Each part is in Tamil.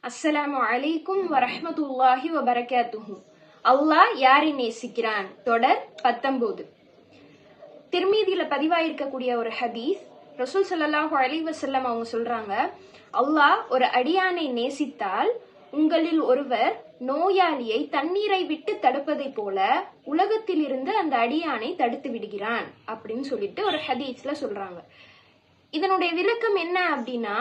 அஸ்ஸலாமு அலைக்கும் வரஹ்மத்துல்லாஹி வபரகாத்துஹு. அல்லாஹ் யாரை நேசிக்கிறான் தொடர் 19. திருமீதியில பதிவாயிருக்கக்கூடிய ஒரு ஹதீஸ், ரசூல் ஸல்லல்லாஹு அலைஹி வஸல்லம் அவங்க சொல்றாங்க, அல்லாஹ் ஒரு அடியானை நேசித்தால் உங்களில் ஒருவர் நோயாளியை தண்ணீரை விட்டு தடுப்பதை போல உலகத்தில் இருந்து அந்த அடியானை தடுத்து விடுகிறான் அப்படின்னு சொல்லிட்டு ஒரு ஹதீஸ்ல சொல்றாங்க. இதனுடைய விளக்கம் என்ன அப்படின்னா,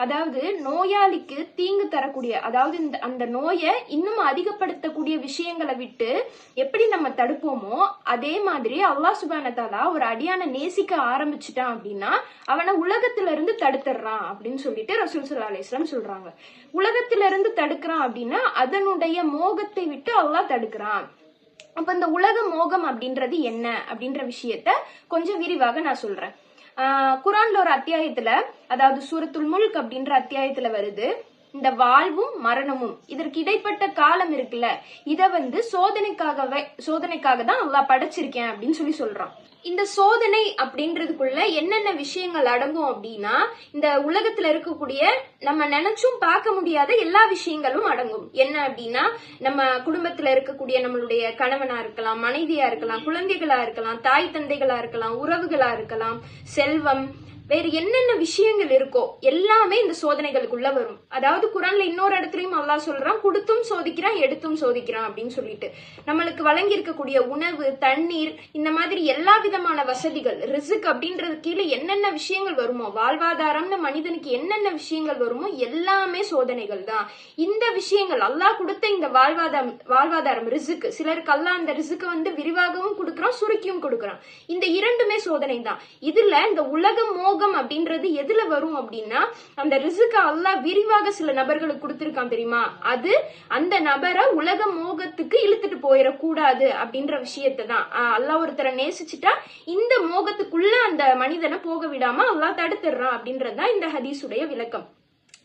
அதாவது நோயாளிக்கு தீங்கு தரக்கூடிய, அதாவது அந்த நோயை இன்னும் அதிகப்படுத்தக்கூடிய விஷயங்களை விட்டு எப்படி நம்ம தடுப்போமோ அதே மாதிரி அல்லாஹ் சுப்ஹானஹு வ தஆலா ஒரு அடியானை நேசிக்க ஆரம்பிச்சுட்டான் அப்படின்னா அவனை உலகத்துல இருந்து தடுத்துறான் அப்படின்னு சொல்லிட்டு ரசூல் ஸல்லல்லாஹு அலைஹி வஸல்லம் சொல்றாங்க. உலகத்துல இருந்து தடுக்கிறான் அப்படின்னா அதனுடைய மோகத்தை விட்டு அல்லாஹ் தடுக்கிறான். அப்ப இந்த உலக மோகம் அப்படின்றது என்ன அப்படின்ற விஷயத்த கொஞ்சம் விரிவாக நான் சொல்றேன். குரான்ல ஒரு அத்தியாயத்துல, அதாவது சூரத்துல் முல்க் அப்படின்ற அத்தியாயத்துல வருது, இந்த வாழ்வும் மரணமும் இதற்கு இடைப்பட்ட காலம் இருக்குல்ல, இத சோதனைக்காக தான் அல்லாஹ் படைச்சிருக்கேன் அப்படின்னு சொல்றான். இந்த சோதனை அப்படின்றதுக்குள்ள என்னென்ன விஷயங்கள் அடங்கும் அப்படின்னா, இந்த உலகத்துல இருக்கக்கூடிய நம்ம நினைச்சும் பார்க்க முடியாத எல்லா விஷயங்களும் அடங்கும். என்ன அப்படின்னா, நம்ம குடும்பத்துல இருக்கக்கூடிய நம்மளுடைய கணவனா இருக்கலாம், மனைவியா இருக்கலாம், குழந்தைகளா இருக்கலாம், தாய் தந்தைகளா இருக்கலாம், உறவுகளா இருக்கலாம், செல்வம், வேற என்னென்ன விஷயங்கள் இருக்கோ எல்லாமே இந்த சோதனைகளுக்குள்ள வரும். அதாவது குரான்ல இன்னொரு இடத்துலயும் அல்லாஹ் சொல்றான், கொடுத்தும் சோதிக்கிறான் எடுத்தும் சோதிக்கிறான் அப்படின்னு சொல்லிட்டு. நம்மளுக்கு வழங்கி இருக்கக்கூடிய உணவு, தண்ணீர், இந்த மாதிரி எல்லா விதமான வசதிகள், ரிஸ்க் அப்படின்றது கீழே என்னென்ன விஷயங்கள் வருமோ, வாழ்வாதாரம்னு மனிதனுக்கு என்னென்ன விஷயங்கள் வருமோ எல்லாமே சோதனைகள் தான். இந்த விஷயங்கள் அல்லாஹ் கொடுத்த இந்த வாழ்வாதாரம் ரிஸ்க், சிலருக்கு அல்லாஹ் அந்த ரிஸ்க் விரிவாகவும் கொடுக்கறான், சுருக்கியும் கொடுக்கறான். இந்த இரண்டுமே சோதனை தான். இதுல இந்த உலகம் அப்படின்றது எதுல வரும் அப்படின்னா, அந்த ரிஸ்க அல்லாஹ் விரிவாக சில நபர்களுக்கு கொடுத்திருக்கான் தெரியுமா, அது அந்த நபரை உலக மோகத்துக்கு இழுத்துட்டு போயிடக்கூடாது அப்படின்ற விஷயத்தை தான். அல்லாஹ் ஒருத்தரை நேசிச்சுட்டா இந்த மோகத்துக்குள்ள அந்த மனிதனை போக விடாம அல்லாஹ் தடுத்துடுறான் அப்படின்றதுதான் இந்த ஹதீஸுடைய விளக்கம்.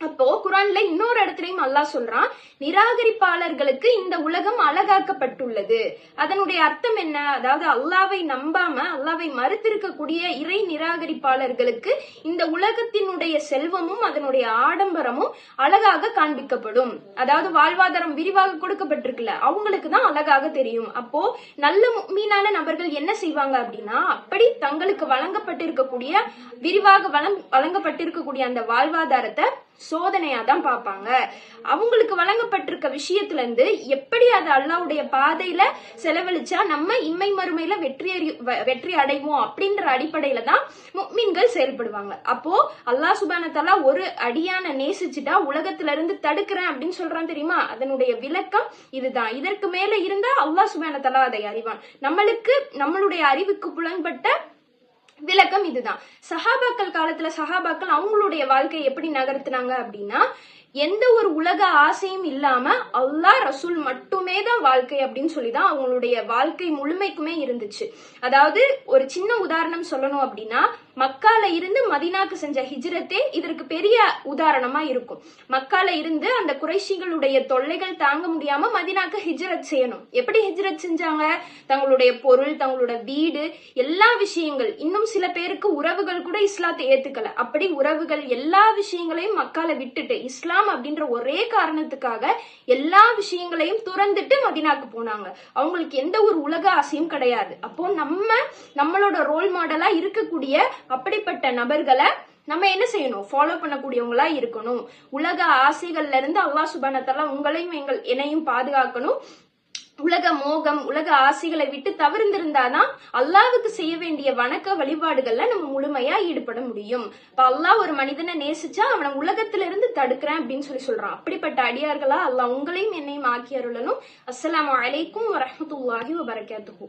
அப்போ குரான்ல இன்னொரு இடத்துலயும் அல்லாஹ் சொல்றான், நிராகரிப்பாளர்களுக்கு இந்த உலகம் அழகாக்கப்பட்டுள்ளது. அதனுடைய அர்த்தம் என்ன? அதாவது அல்லாவை நம்பாம அல்லாவை மறுத்திருக்கக்கூடிய இறை நிராகரிப்பாளர்களுக்கு இந்த உலகத்தினுடைய செல்வமும் அதனுடைய ஆடம்பரமும் அழகாக காண்பிக்கப்படும். அதாவது வாழ்வாதாரம் விரிவாக கொடுக்கப்பட்டிருக்குல்ல, அவங்களுக்கு தான் அழகாக தெரியும். அப்போ நல்ல முஃமினான நபர்கள் என்ன செய்வாங்க அப்படின்னா, அப்படி தங்களுக்கு வழங்கப்பட்டிருக்கக்கூடிய விரிவாக வழங்கப்பட்டிருக்கக்கூடிய அந்த வாழ்வாதாரத்தை சோதனையா தான் பார்ப்பாங்க. அவங்களுக்கு வழங்கப்பட்டிருக்க விஷயத்துல இருந்து எப்படி அது அல்லாஹ்வுடைய பாதையில செலவழிச்சா நம்ம இம்மை மறுமையில வெற்றி அடைவோம் அப்படின்ற அடிப்படையில தான் முஃமின்கள் செயல்படுவாங்க. அப்போ அல்லாஹ் சுப்ஹானஹு வ தஆலா ஒரு அடியான நேசிச்சுட்டா உலகத்துல இருந்து தடுக்கிறேன் அப்படின்னு சொல்றான் தெரியுமா, அதனுடைய விளக்கம் இதுதான். இதற்கு மேல இருந்தா அல்லாஹ் சுப்ஹானஹு வ தஆலா அதை அறிவான். நம்மளுடைய அறிவுக்கு புலன்பட்ட விளக்கம் இதுதான். சஹாபாக்கள் காலத்துல சஹாபாக்கள் அவங்களுடைய வாழ்க்கையை எப்படி நகர்த்தினாங்க அப்படின்னா, எந்த ஒரு உலக ஆசையும் இல்லாம அல்லாஹ் ரசூல் மட்டுமே தான் வாழ்க்கை அப்படின்னு சொல்லிதான் அவங்களுடைய வாழ்க்கை முழுமைக்குமே இருந்துச்சு. அதாவது ஒரு சின்ன உதாரணம் சொல்லணும் அப்படின்னா, மக்கால இருந்து மதீனாக்கு செஞ்ச ஹிஜ்ரத்தே இதற்கு பெரிய உதாரணமா இருக்கும். மக்கால இருந்து அந்த குறைஷிகளுடைய தொல்லைகள் தாங்க முடியாம மதீனாக்கு ஹிஜ்ரத் செய்யணும். எப்படி ஹிஜ்ரத் செஞ்சாங்க? தங்களுடைய பொருள், தங்களோட வீடு, எல்லா விஷயங்கள், இன்னும் சில பேருக்கு உறவுகள் கூட இஸ்லாத்தை ஏத்துக்கல. அப்படி உறவுகள் எல்லா விஷயங்களையும் மக்கால விட்டுட்டு இஸ்லாம் அப்படின்ற ஒரே காரணத்துக்காக எல்லா விஷயங்களையும் துறந்துட்டு மதீனாக்கு போனாங்க. அவங்களுக்கு எந்த ஒரு உலக ஆசையும் கிடையாது. அப்போ நம்மளோட ரோல் மாடலா இருக்கக்கூடிய அப்படிப்பட்ட நபர்களை நம்ம என்ன செய்யணும்? ஃபாலோ பண்ணக்கூடியவங்களா இருக்கணும். உலக ஆசைகள்ல இருந்து அல்லாஹ் சுப்ஹானஹு வ தஆலா உங்களையும் என்னையும் பாதுகாக்கணும். உலக மோகம், உலக ஆசைகளை விட்டு தவிர்த்திருந்தாதான் அல்லாஹ்வுக்கு செய்ய வேண்டிய வணக்க வழிபாடுகள்ல நம்ம முழுமையா ஈடுபட முடியும். இப்ப அல்லாஹ் ஒரு மனிதனை நேசிச்சா அவனை உலகத்துல இருந்து தடுக்கிறேன் அப்படின்னு சொல்றான். அப்படிப்பட்ட அடியார்களா அல்லாஹ் உங்களையும் என்னையும் ஆக்கி அருளணும். அஸ்ஸலாமு அலைக்கும் வரஹ்மத்துல்லாஹி வபரகாத்துஹு.